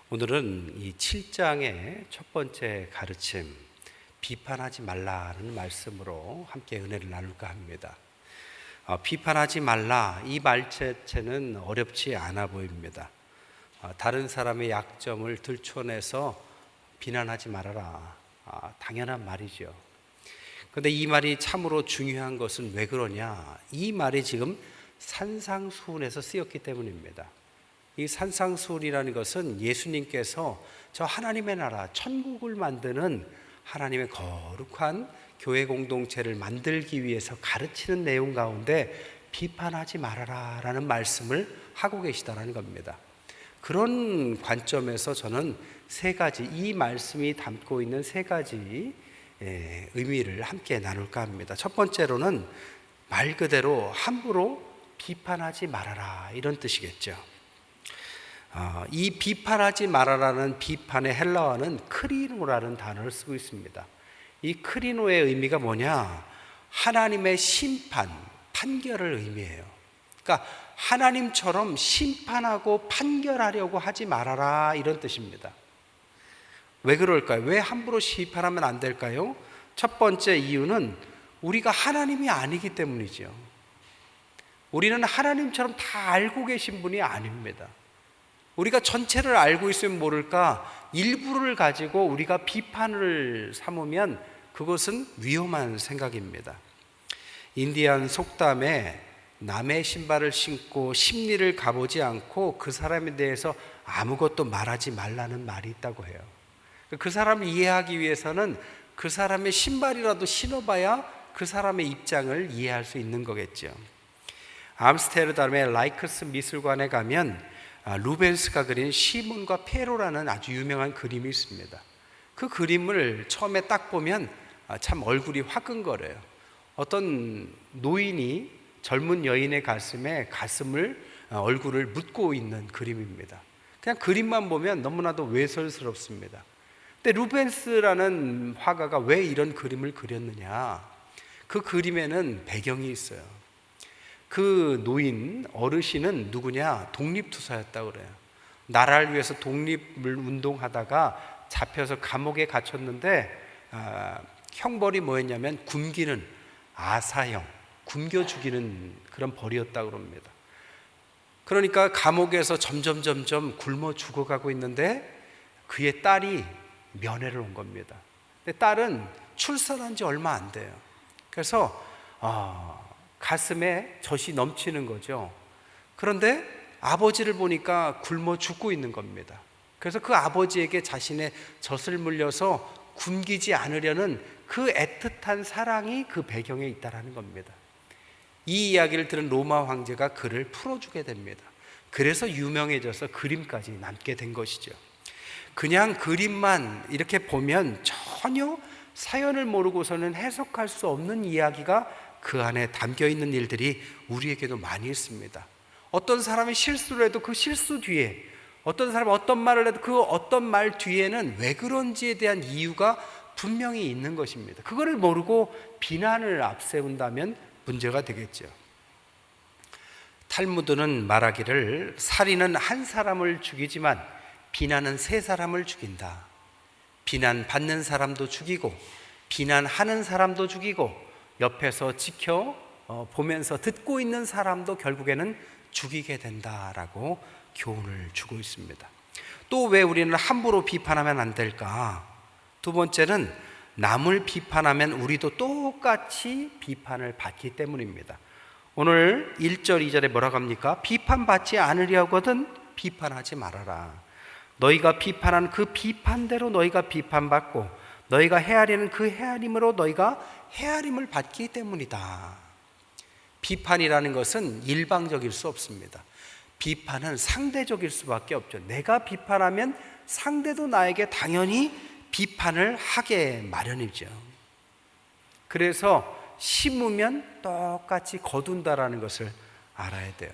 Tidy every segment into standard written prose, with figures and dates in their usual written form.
오늘은 이 7장의 첫 번째 가르침, 비판하지 말라는 말씀으로 함께 은혜를 나눌까 합니다. 비판하지 말라, 이 말 자체는 어렵지 않아 보입니다. 다른 사람의 약점을 들춰내서 비난하지 말아라. 당연한 말이죠. 그런데 이 말이 참으로 중요한 것은 왜 그러냐? 이 말이 지금 산상수훈에서 쓰였기 때문입니다. 이 산상수훈이라는 것은 예수님께서 저 하나님의 나라, 천국을 만드는 하나님의 거룩한 교회 공동체를 만들기 위해서 가르치는 내용 가운데 비판하지 말아라 라는 말씀을 하고 계시다는 겁니다. 그런 관점에서 저는 세 가지, 이 말씀이 담고 있는 세 가지 의미를 함께 나눌까 합니다. 첫 번째로는 말 그대로 함부로 비판하지 말아라, 이런 뜻이겠죠. 이 비판하지 말아라는 비판의 헬라어는 크리노라는 단어를 쓰고 있습니다. 이 크리노의 의미가 뭐냐? 하나님의 심판, 판결을 의미해요. 그러니까 하나님처럼 심판하고 판결하려고 하지 말아라, 이런 뜻입니다. 왜 그럴까요? 왜 함부로 비판하면 안 될까요? 첫 번째 이유는 우리가 하나님이 아니기 때문이죠. 우리는 하나님처럼 다 알고 계신 분이 아닙니다. 우리가 전체를 알고 있으면 모를까 일부를 가지고 우리가 비판을 삼으면 그것은 위험한 생각입니다. 인디안 속담에 남의 신발을 신고 심리를 가보지 않고 그 사람에 대해서 아무것도 말하지 말라는 말이 있다고 해요. 그 사람을 이해하기 위해서는 그 사람의 신발이라도 신어봐야 그 사람의 입장을 이해할 수 있는 거겠죠. 암스테르담의 라이크스 미술관에 가면 루벤스가 그린 시몬과 페로라는 아주 유명한 그림이 있습니다. 그 그림을 처음에 딱 보면 참 얼굴이 화끈거려요. 어떤 노인이 젊은 여인의 가슴에 얼굴을 묻고 있는 그림입니다. 그냥 그림만 보면 너무나도 외설스럽습니다. 근데 루벤스라는 화가가 왜 이런 그림을 그렸느냐? 그 그림에는 배경이 있어요. 그 어르신은 누구냐? 독립투사였다고 그래요. 나라를 위해서 독립을 운동하다가 잡혀서 감옥에 갇혔는데 형벌이 뭐였냐면 굶기는 아사형, 굶겨 죽이는 그런 벌이었다고 합니다. 그러니까 감옥에서 점점 굶어 죽어가고 있는데 그의 딸이 면회를 온 겁니다. 근데 딸은 출산한 지 얼마 안 돼요. 그래서 가슴에 젖이 넘치는 거죠. 그런데 아버지를 보니까 굶어 죽고 있는 겁니다. 그래서 그 아버지에게 자신의 젖을 물려서 굶기지 않으려는 그 애틋한 사랑이 그 배경에 있다는 겁니다. 이 이야기를 들은 로마 황제가 그를 풀어주게 됩니다. 그래서 유명해져서 그림까지 남게 된 것이죠. 그냥 그림만 이렇게 보면 전혀 사연을 모르고서는 해석할 수 없는 이야기가 그 안에 담겨 있는 일들이 우리에게도 많이 있습니다. 어떤 사람이 실수를 해도 그 실수 뒤에, 어떤 사람이 어떤 말을 해도 그 어떤 말 뒤에는 왜 그런지에 대한 이유가 분명히 있는 것입니다. 그거를 모르고 비난을 앞세운다면 문제가 되겠죠. 탈무드는 말하기를 살인은 한 사람을 죽이지만 비난은 세 사람을 죽인다. 비난받는 사람도 죽이고 비난하는 사람도 죽이고 옆에서 보면서 듣고 있는 사람도 결국에는 죽이게 된다라고 교훈을 주고 있습니다. 또 왜 우리는 함부로 비판하면 안 될까? 두 번째는 남을 비판하면 우리도 똑같이 비판을 받기 때문입니다. 오늘 1절 2절에 뭐라고 합니까? 비판받지 않으려거든 비판하지 말아라. 너희가 비판한 그 비판대로 너희가 비판받고 너희가 헤아리는 그 헤아림으로 너희가 헤아림을 받기 때문이다. 비판이라는 것은 일방적일 수 없습니다. 비판은 상대적일 수밖에 없죠. 내가 비판하면 상대도 나에게 당연히 비판을 하게 마련이죠. 그래서 심으면 똑같이 거둔다라는 것을 알아야 돼요.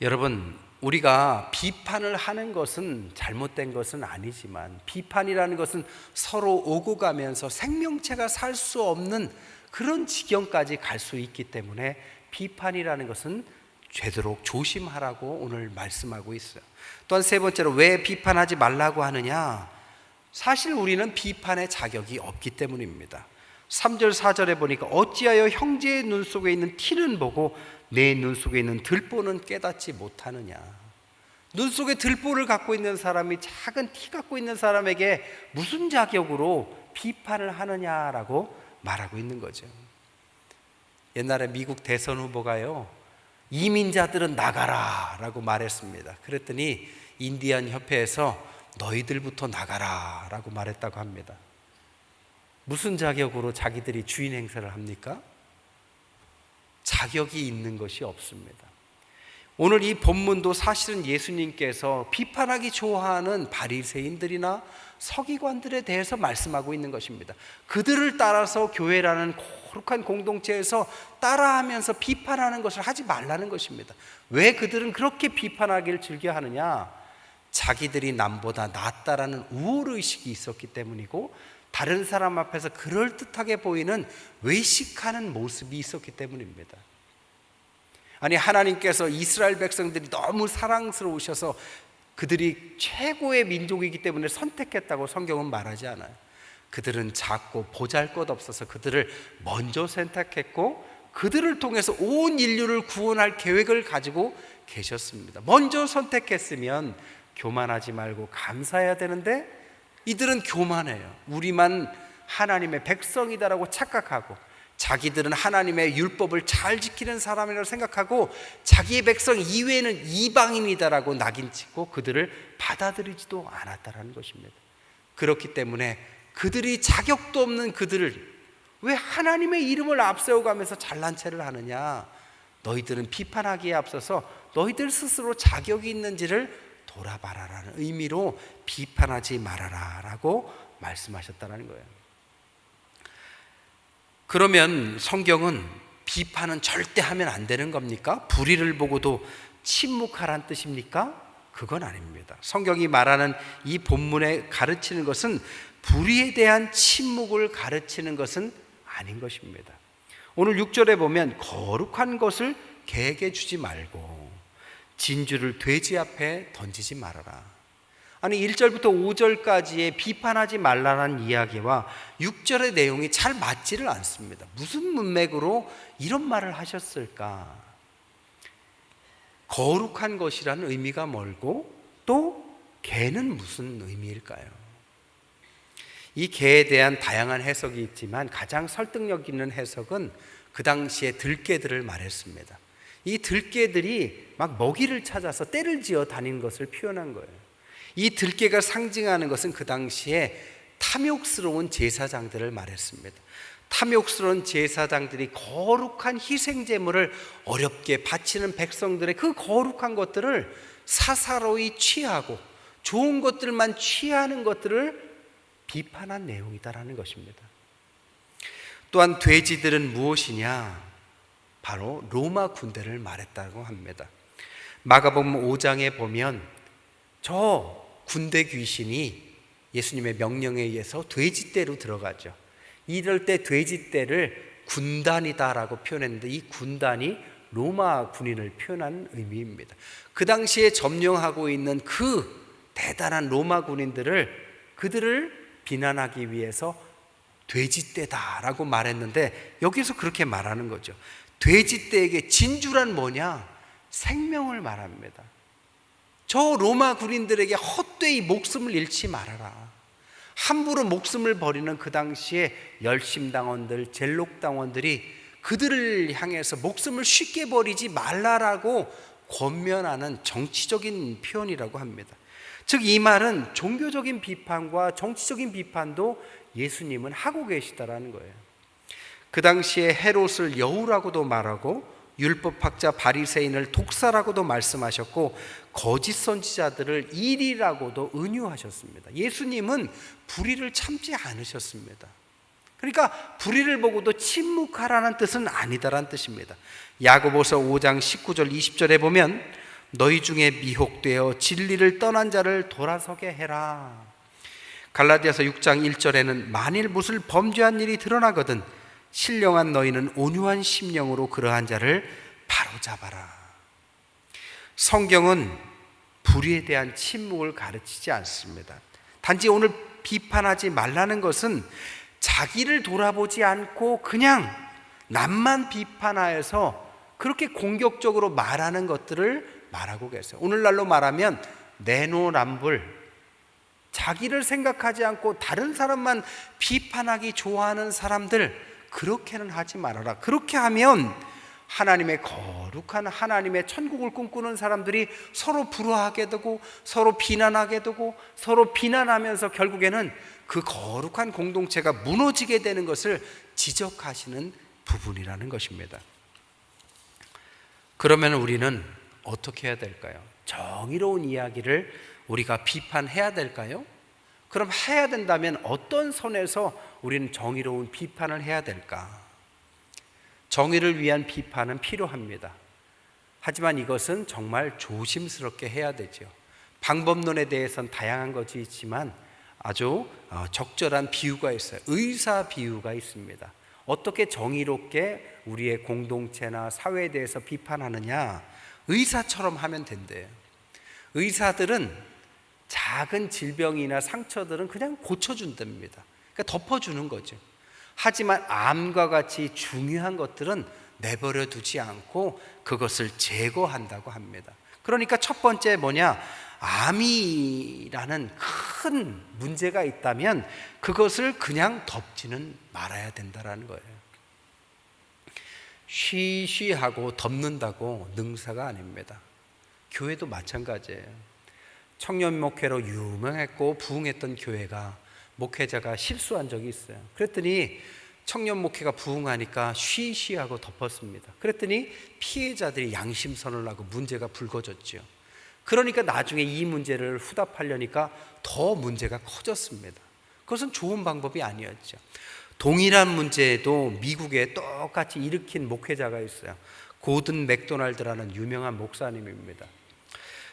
여러분, 우리가 비판을 하는 것은 잘못된 것은 아니지만 비판이라는 것은 서로 오고 가면서 생명체가 살 수 없는 그런 지경까지 갈 수 있기 때문에 비판이라는 것은 되도록 조심하라고 오늘 말씀하고 있어요. 또한 세 번째로 왜 비판하지 말라고 하느냐? 사실 우리는 비판의 자격이 없기 때문입니다. 3절 4절에 보니까 어찌하여 형제의 눈 속에 있는 티는 보고 내 눈 속에 있는 들보는 깨닫지 못하느냐. 눈 속에 들보를 갖고 있는 사람이 작은 티 갖고 있는 사람에게 무슨 자격으로 비판을 하느냐라고 말하고 있는 거죠. 옛날에 미국 대선 후보가요, 이민자들은 나가라 라고 말했습니다. 그랬더니 인디안 협회에서 너희들부터 나가라 라고 말했다고 합니다. 무슨 자격으로 자기들이 주인 행세를 합니까? 자격이 있는 것이 없습니다. 오늘 이 본문도 사실은 예수님께서 비판하기 좋아하는 바리새인들이나 서기관들에 대해서 말씀하고 있는 것입니다. 그들을 따라서 교회라는 거룩한 공동체에서 따라하면서 비판하는 것을 하지 말라는 것입니다. 왜 그들은 그렇게 비판하기를 즐겨하느냐? 자기들이 남보다 낫다라는 우월의식이 있었기 때문이고, 다른 사람 앞에서 그럴듯하게 보이는 외식하는 모습이 있었기 때문입니다. 아니, 하나님께서 이스라엘 백성들이 너무 사랑스러우셔서 그들이 최고의 민족이기 때문에 선택했다고 성경은 말하지 않아요. 그들은 작고 보잘것없어서 그들을 먼저 선택했고, 그들을 통해서 온 인류를 구원할 계획을 가지고 계셨습니다. 먼저 선택했으면 교만하지 말고 감사해야 되는데, 이들은 교만해요. 우리만 하나님의 백성이다라고 착각하고, 자기들은 하나님의 율법을 잘 지키는 사람이라고 생각하고, 자기의 백성 이외에는 이방인이다라고 낙인찍고 그들을 받아들이지도 않았다라는 것입니다. 그렇기 때문에 그들이 자격도 없는 그들을 왜 하나님의 이름을 앞세워가면서 잘난 체를 하느냐? 너희들은 비판하기에 앞서서 너희들 스스로 자격이 있는지를 돌아봐라라는 의미로 비판하지 말아라 라고 말씀하셨다는 거예요. 그러면 성경은 비판은 절대 하면 안 되는 겁니까? 불의를 보고도 침묵하란 뜻입니까? 그건 아닙니다. 성경이 말하는 이 본문에 가르치는 것은 불의에 대한 침묵을 가르치는 것은 아닌 것입니다. 오늘 6절에 보면 거룩한 것을 개에게 주지 말고 진주를 돼지 앞에 던지지 말아라. 아니, 1절부터 5절까지의 비판하지 말라는 이야기와 6절의 내용이 잘 맞지를 않습니다. 무슨 문맥으로 이런 말을 하셨을까? 거룩한 것이라는 의미가 멀고, 또 개는 무슨 의미일까요? 이 개에 대한 다양한 해석이 있지만 가장 설득력 있는 해석은 그 당시에 들개들을 말했습니다. 이 들개들이 막 먹이를 찾아서 떼를 지어 다니는 것을 표현한 거예요. 이 들개가 상징하는 것은 그 당시에 탐욕스러운 제사장들을 말했습니다. 탐욕스러운 제사장들이 거룩한 희생제물을 어렵게 바치는 백성들의 그 거룩한 것들을 사사로이 취하고 좋은 것들만 취하는 것들을 비판한 내용이다라는 것입니다. 또한 돼지들은 무엇이냐? 바로 로마 군대를 말했다고 합니다. 마가복음 5장에 보면 저 군대 귀신이 예수님의 명령에 의해서 돼지떼로 들어가죠. 이럴 때 돼지떼를 군단이다라고 표현했는데, 이 군단이 로마 군인을 표현하는 의미입니다. 그 당시에 점령하고 있는 그 대단한 로마 군인들을, 그들을 비난하기 위해서 돼지떼다라고 말했는데, 여기서 그렇게 말하는 거죠. 돼지떼에게 진주란 뭐냐? 생명을 말합니다. 저 로마 군인들에게 헛되이 목숨을 잃지 말아라. 함부로 목숨을 버리는 그 당시에 열심당원들, 젤록당원들이 그들을 향해서 목숨을 쉽게 버리지 말라라고 권면하는 정치적인 표현이라고 합니다. 즉, 이 말은 종교적인 비판과 정치적인 비판도 예수님은 하고 계시다라는 거예요. 그 당시에 헤롯을 여우라고도 말하고, 율법학자 바리새인을 독사라고도 말씀하셨고, 거짓 선지자들을 일이라고도 은유하셨습니다. 예수님은 불의를 참지 않으셨습니다. 그러니까 불의를 보고도 침묵하라는 뜻은 아니다라는 뜻입니다. 야고보서 5장 19절 20절에 보면 너희 중에 미혹되어 진리를 떠난 자를 돌아서게 해라. 갈라디아서 6장 1절에는 만일 무슨 범죄한 일이 드러나거든 신령한 너희는 온유한 심령으로 그러한 자를 바로잡아라. 성경은 불의에 대한 침묵을 가르치지 않습니다. 단지 오늘 비판하지 말라는 것은 자기를 돌아보지 않고 그냥 남만 비판하여서 그렇게 공격적으로 말하는 것들을 말하고 계세요. 오늘날로 말하면 내노남불, 자기를 생각하지 않고 다른 사람만 비판하기 좋아하는 사람들, 그렇게는 하지 말아라. 그렇게 하면 하나님의 거룩한 하나님의 천국을 꿈꾸는 사람들이 서로 불화하게 되고 서로 비난하게 되고 서로 비난하면서 결국에는 그 거룩한 공동체가 무너지게 되는 것을 지적하시는 부분이라는 것입니다. 그러면 우리는 어떻게 해야 될까요? 정의로운 이야기를 우리가 비판해야 될까요? 그럼 해야 된다면 어떤 선에서 우리는 정의로운 비판을 해야 될까? 정의를 위한 비판은 필요합니다. 하지만 이것은 정말 조심스럽게 해야 되죠. 방법론에 대해서는 다양한 것이 있지만 아주 적절한 비유가 있어요. 의사 비유가 있습니다. 어떻게 정의롭게 우리의 공동체나 사회에 대해서 비판하느냐? 의사처럼 하면 된대요. 의사들은 작은 질병이나 상처들은 그냥 고쳐준답니다. 그러니까 덮어주는 거죠. 하지만 암과 같이 중요한 것들은 내버려 두지 않고 그것을 제거한다고 합니다. 그러니까 첫 번째 뭐냐? 암이라는 큰 문제가 있다면 그것을 그냥 덮지는 말아야 된다는 거예요. 쉬쉬하고 덮는다고 능사가 아닙니다. 교회도 마찬가지예요. 청년 목회로 유명했고 부흥했던 교회가 목회자가 실수한 적이 있어요. 그랬더니 청년 목회가 부흥하니까 쉬쉬하고 덮었습니다. 그랬더니 피해자들이 양심선을 하고 문제가 불거졌죠. 그러니까 나중에 이 문제를 후답하려니까 더 문제가 커졌습니다. 그것은 좋은 방법이 아니었죠. 동일한 문제에도 미국에 똑같이 일으킨 목회자가 있어요. 고든 맥도날드라는 유명한 목사님입니다.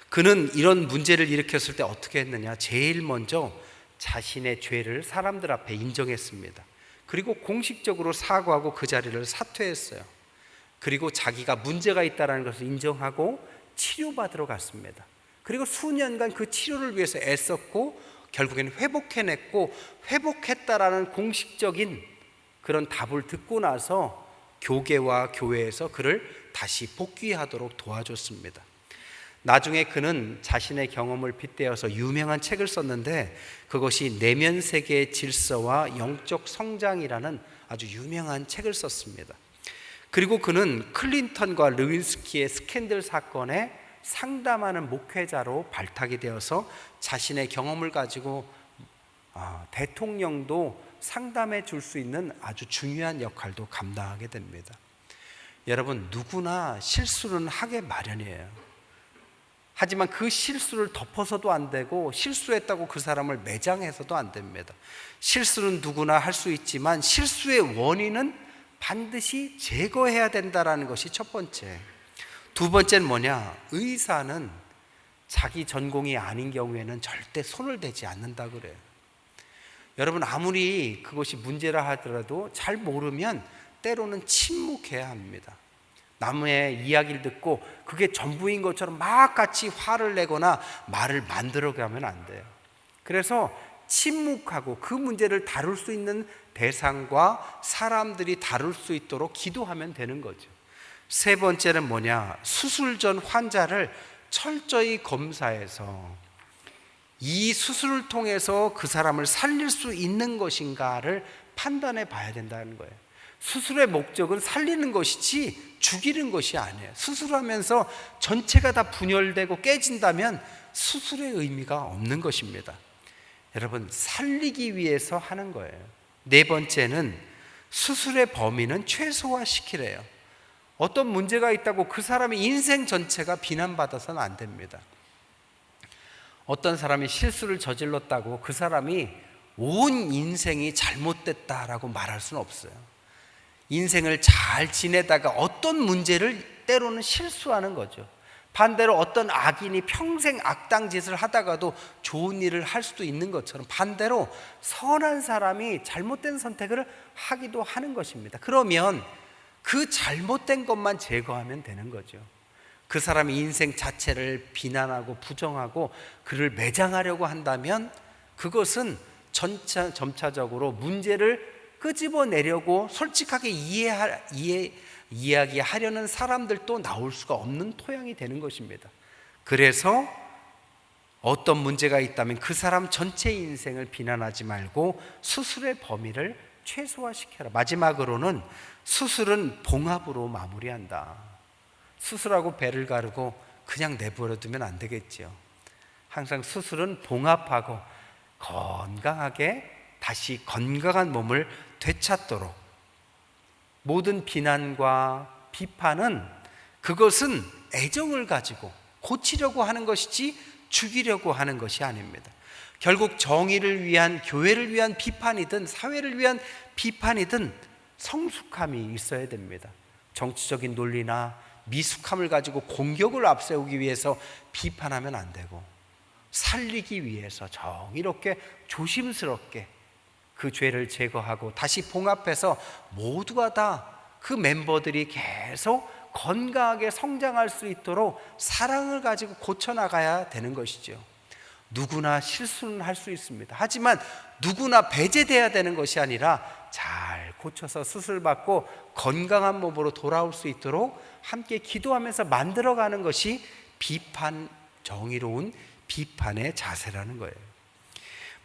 그는 이런 문제를 일으켰을 때 어떻게 했느냐? 제일 먼저 자신의 죄를 사람들 앞에 인정했습니다. 그리고 공식적으로 사과하고 그 자리를 사퇴했어요. 그리고 자기가 문제가 있다는 것을 인정하고 치료받으러 갔습니다. 그리고 수년간 그 치료를 위해서 애썼고 결국에는 회복해냈고 회복했다라는 공식적인 그런 답을 듣고 나서 교계와 교회에서 그를 다시 복귀하도록 도와줬습니다. 나중에 그는 자신의 경험을 빗대어서 유명한 책을 썼는데 그것이 내면 세계의 질서와 영적 성장이라는 아주 유명한 책을 썼습니다. 그리고 그는 클린턴과 르윈스키의 스캔들 사건에 상담하는 목회자로 발탁이 되어서 자신의 경험을 가지고 대통령도 상담해 줄 수 있는 아주 중요한 역할도 감당하게 됩니다. 여러분, 누구나 실수는 하게 마련이에요. 하지만 그 실수를 덮어서도 안 되고 실수했다고 그 사람을 매장해서도 안 됩니다. 실수는 누구나 할 수 있지만 실수의 원인은 반드시 제거해야 된다는 것이 첫 번째. 두 번째는 뭐냐? 의사는 자기 전공이 아닌 경우에는 절대 손을 대지 않는다 그래요. 여러분, 아무리 그것이 문제라 하더라도 잘 모르면 때로는 침묵해야 합니다. 남의 이야기를 듣고 그게 전부인 것처럼 막 같이 화를 내거나 말을 만들어가면 안 돼요. 그래서 침묵하고 그 문제를 다룰 수 있는 대상과 사람들이 다룰 수 있도록 기도하면 되는 거죠. 세 번째는 뭐냐? 수술 전 환자를 철저히 검사해서 이 수술을 통해서 그 사람을 살릴 수 있는 것인가를 판단해 봐야 된다는 거예요. 수술의 목적은 살리는 것이지 죽이는 것이 아니에요. 수술하면서 전체가 다 분열되고 깨진다면 수술의 의미가 없는 것입니다. 여러분, 살리기 위해서 하는 거예요. 네 번째는 수술의 범위는 최소화시키래요. 어떤 문제가 있다고 그 사람의 인생 전체가 비난받아서는 안 됩니다. 어떤 사람이 실수를 저질렀다고 그 사람이 온 인생이 잘못됐다라고 말할 수는 없어요. 인생을 잘 지내다가 어떤 문제를 때로는 실수하는 거죠. 반대로 어떤 악인이 평생 악당 짓을 하다가도 좋은 일을 할 수도 있는 것처럼 반대로 선한 사람이 잘못된 선택을 하기도 하는 것입니다. 그러면 그 잘못된 것만 제거하면 되는 거죠. 그 사람의 인생 자체를 비난하고 부정하고 그를 매장하려고 한다면 그것은 점차적으로 문제를 끄집어내려고 솔직하게 이야기하려는 사람들도 나올 수가 없는 토양이 되는 것입니다. 그래서 어떤 문제가 있다면 그 사람 전체의 인생을 비난하지 말고 수술의 범위를 최소화시켜라. 마지막으로는 수술은 봉합으로 마무리한다. 수술하고 배를 가르고 그냥 내버려 두면 안 되겠죠. 항상 수술은 봉합하고 건강하게 다시 건강한 몸을 되찾도록, 모든 비난과 비판은 그것은 애정을 가지고 고치려고 하는 것이지 죽이려고 하는 것이 아닙니다. 결국 정의를 위한, 교회를 위한 비판이든 사회를 위한 비판이든 성숙함이 있어야 됩니다. 정치적인 논리나 미숙함을 가지고 공격을 앞세우기 위해서 비판하면 안 되고, 살리기 위해서 정의롭게 조심스럽게 그 죄를 제거하고 다시 봉합해서 모두가 다 그 멤버들이 계속 건강하게 성장할 수 있도록 사랑을 가지고 고쳐나가야 되는 것이죠. 누구나 실수는 할 수 있습니다. 하지만 누구나 배제돼야 되는 것이 아니라 잘 고쳐서 수술받고 건강한 몸으로 돌아올 수 있도록 함께 기도하면서 만들어가는 것이 비판, 정의로운 비판의 자세라는 거예요.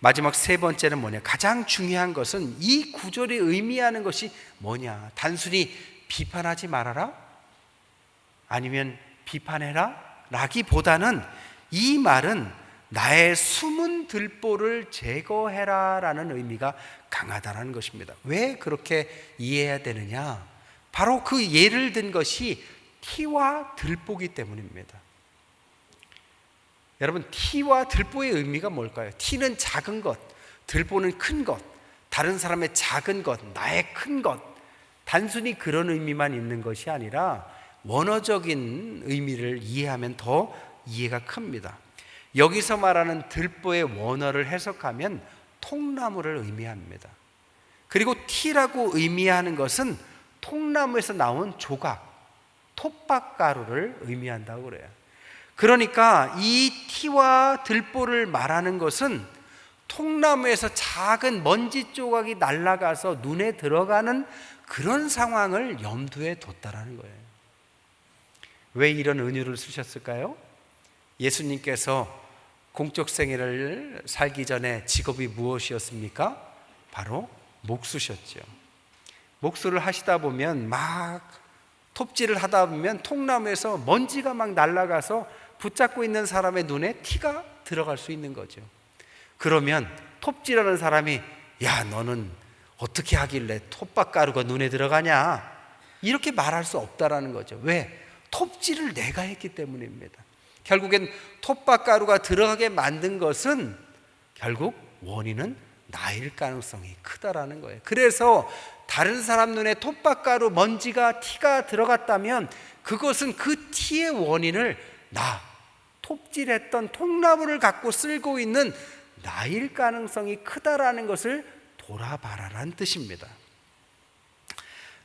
마지막 세 번째는 뭐냐? 가장 중요한 것은 이 구절이 의미하는 것이 뭐냐? 단순히 비판하지 말아라? 아니면 비판해라? 라기보다는 이 말은 나의 숨은 들보를 제거해라 라는 의미가 강하다는 것입니다. 왜 그렇게 이해해야 되느냐? 바로 그 예를 든 것이 티와 들보기 때문입니다. 여러분, 티와 들보의 의미가 뭘까요? 티는 작은 것, 들보는 큰 것, 다른 사람의 작은 것, 나의 큰 것, 단순히 그런 의미만 있는 것이 아니라 원어적인 의미를 이해하면 더 이해가 큽니다. 여기서 말하는 들보의 원어를 해석하면 통나무를 의미합니다. 그리고 티라고 의미하는 것은 통나무에서 나온 조각, 톱밥가루를 의미한다고 그래요. 그러니까 이 티와 들보를 말하는 것은 통나무에서 작은 먼지 조각이 날아가서 눈에 들어가는 그런 상황을 염두에 뒀다라는 거예요. 왜 이런 은유를 쓰셨을까요? 예수님께서 공적 생애를 살기 전에 직업이 무엇이었습니까? 바로 목수셨죠. 목수를 하시다 보면 막 톱질을 하다 보면 통나무에서 먼지가 막 날아가서 붙잡고 있는 사람의 눈에 티가 들어갈 수 있는 거죠. 그러면 톱질하는 사람이 야, 너는 어떻게 하길래 톱밥가루가 눈에 들어가냐? 이렇게 말할 수 없다라는 거죠. 왜? 톱질을 내가 했기 때문입니다. 결국엔 톱밥가루가 들어가게 만든 것은 결국 원인은 나일 가능성이 크다라는 거예요. 그래서 다른 사람 눈에 톱밥가루, 먼지가, 티가 들어갔다면 그것은 그 티의 원인을 톱질했던 통나무를 갖고 쓸고 있는 나일 가능성이 크다라는 것을 돌아봐라라는 뜻입니다.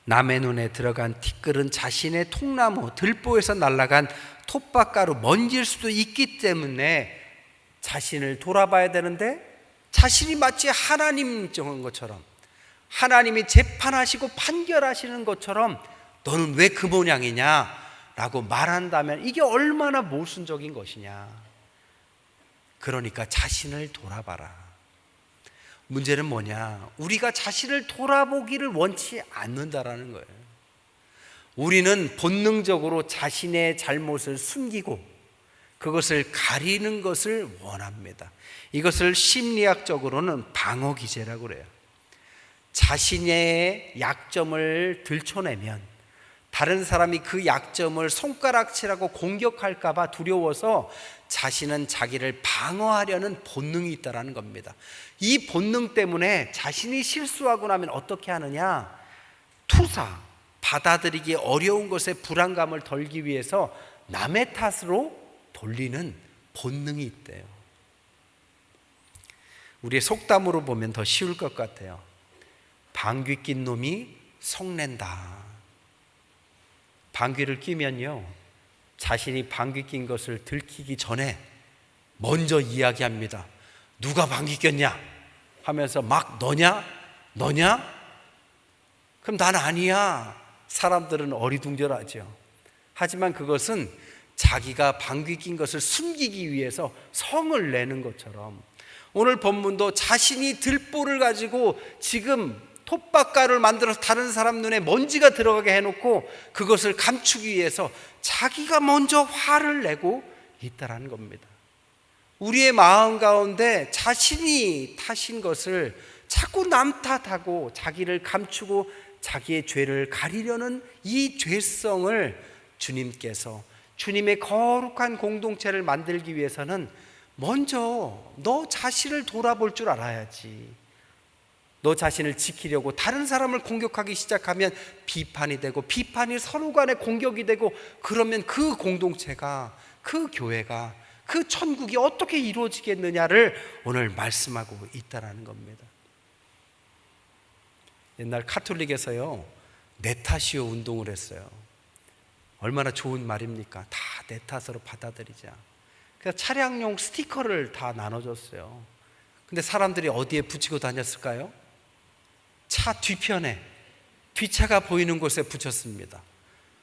남의 눈에 들어간 티끌은 자신의 통나무, 들보에서 날아간 톱밥가루, 먼지일 수도 있기 때문에 자신을 돌아봐야 되는데, 자신이 마치 하나님 정한 것처럼, 하나님이 재판하시고 판결하시는 것처럼 너는 왜 그 모양이냐? 라고 말한다면 이게 얼마나 모순적인 것이냐. 그러니까 자신을 돌아봐라. 문제는 뭐냐? 우리가 자신을 돌아보기를 원치 않는다라는 거예요. 우리는 본능적으로 자신의 잘못을 숨기고 그것을 가리는 것을 원합니다. 이것을 심리학적으로는 방어 기제라고 그래요. 자신의 약점을 들춰내면 다른 사람이 그 약점을 손가락질하고 공격할까 봐 두려워서 자신은 자기를 방어하려는 본능이 있다는 겁니다. 이 본능 때문에 자신이 실수하고 나면 어떻게 하느냐? 투사, 받아들이기 어려운 것에 불안감을 덜기 위해서 남의 탓으로 돌리는 본능이 있대요. 우리의 속담으로 보면 더 쉬울 것 같아요. 방귀 낀 놈이 성낸다. 방귀를 끼면요, 자신이 방귀 낀 것을 들키기 전에 먼저 이야기합니다. 누가 방귀 꼈냐 하면서 막 너냐? 그럼 난 아니야. 사람들은 어리둥절하죠. 하지만 그것은 자기가 방귀 낀 것을 숨기기 위해서 성을 내는 것처럼 오늘 본문도 자신이 들보를 가지고 지금 톱밥가루를 만들어서 다른 사람 눈에 먼지가 들어가게 해놓고 그것을 감추기 위해서 자기가 먼저 화를 내고 있다라는 겁니다. 우리의 마음 가운데 자신이 타신 것을 자꾸 남 탓하고 자기를 감추고 자기의 죄를 가리려는 이 죄성을 주님께서 주님의 거룩한 공동체를 만들기 위해서는 먼저 너 자신을 돌아볼 줄 알아야지. 너 자신을 지키려고 다른 사람을 공격하기 시작하면 비판이 되고 비판이 서로 간에 공격이 되고 그러면 그 공동체가 그 교회가 그 천국이 어떻게 이루어지겠느냐를 오늘 말씀하고 있다는 겁니다. 옛날 카톨릭에서요 내 탓이요 운동을 했어요. 얼마나 좋은 말입니까? 다 내 탓으로 받아들이자. 그래서 차량용 스티커를 다 나눠줬어요. 근데 사람들이 어디에 붙이고 다녔을까요? 차 뒤편에, 뒷차가 보이는 곳에 붙였습니다.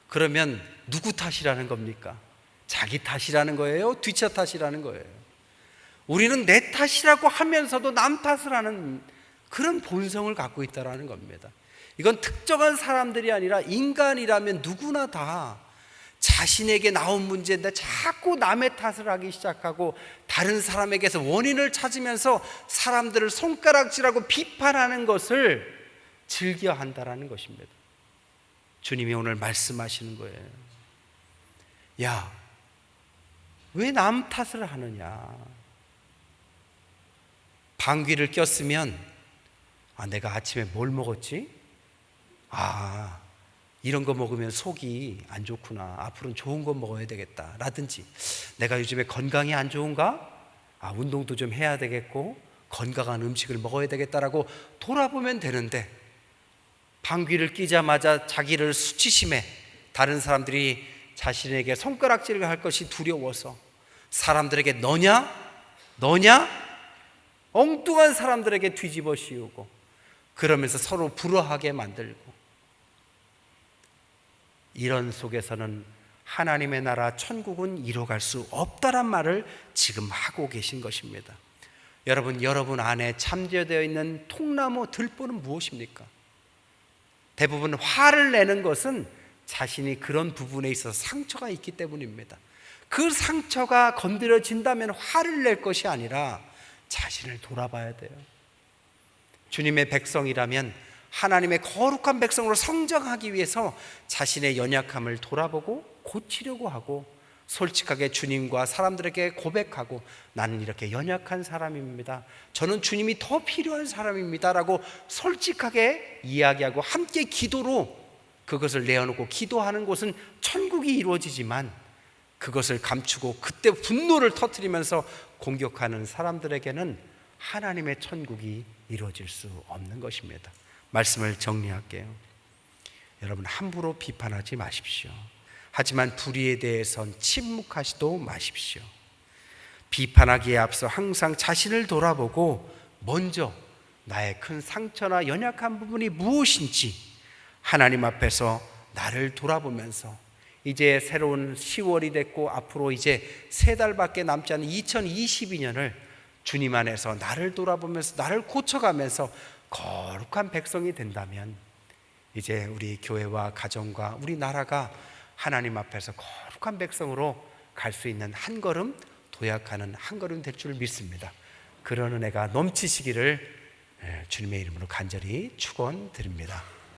그러면 누구 탓이라는 겁니까? 자기 탓이라는 거예요? 뒷차 탓이라는 거예요? 우리는 내 탓이라고 하면서도 남 탓을 하는 그런 본성을 갖고 있다는 겁니다. 이건 특정한 사람들이 아니라 인간이라면 누구나 다 자신에게 나온 문제인데 자꾸 남의 탓을 하기 시작하고 다른 사람에게서 원인을 찾으면서 사람들을 손가락질하고 비판하는 것을 즐겨 한다는 것입니다. 주님이 오늘 말씀하시는 거예요. 야, 왜 남 탓을 하느냐? 방귀를 꼈으면 내가 아침에 뭘 먹었지? 이런 거 먹으면 속이 안 좋구나. 앞으로는 좋은 거 먹어야 되겠다. 라든지 내가 요즘에 건강이 안 좋은가? 운동도 좀 해야 되겠고 건강한 음식을 먹어야 되겠다라고 돌아보면 되는데 방귀를 끼자마자 자기를 수치심에 다른 사람들이 자신에게 손가락질을 할 것이 두려워서 사람들에게 너냐? 엉뚱한 사람들에게 뒤집어 씌우고 그러면서 서로 불화하게 만들고 이런 속에서는 하나님의 나라 천국은 이뤄갈 수 없다란 말을 지금 하고 계신 것입니다. 여러분 안에 잠재되어 있는 통나무 들보는 무엇입니까? 대부분 화를 내는 것은 자신이 그런 부분에 있어서 상처가 있기 때문입니다. 그 상처가 건드려진다면 화를 낼 것이 아니라 자신을 돌아봐야 돼요. 주님의 백성이라면 하나님의 거룩한 백성으로 성장하기 위해서 자신의 연약함을 돌아보고 고치려고 하고 솔직하게 주님과 사람들에게 고백하고 나는 이렇게 연약한 사람입니다. 저는 주님이 더 필요한 사람입니다. 라고 솔직하게 이야기하고 함께 기도로 그것을 내어놓고 기도하는 곳은 천국이 이루어지지만 그것을 감추고 그때 분노를 터뜨리면서 공격하는 사람들에게는 하나님의 천국이 이루어질 수 없는 것입니다. 말씀을 정리할게요. 여러분 함부로 비판하지 마십시오. 하지만 불의에 대해선 침묵하지도 마십시오. 비판하기에 앞서 항상 자신을 돌아보고 먼저 나의 큰 상처나 연약한 부분이 무엇인지 하나님 앞에서 나를 돌아보면서 이제 새로운 10월이 됐고 앞으로 이제 3달밖에 남지 않은 2022년을 주님 안에서 나를 돌아보면서 나를 고쳐가면서 거룩한 백성이 된다면 이제 우리 교회와 가정과 우리 나라가 하나님 앞에서 거룩한 백성으로 갈 수 있는 한 걸음 도약하는 한 걸음 될 줄 믿습니다. 그런 은혜가 넘치시기를 주님의 이름으로 간절히 축원드립니다.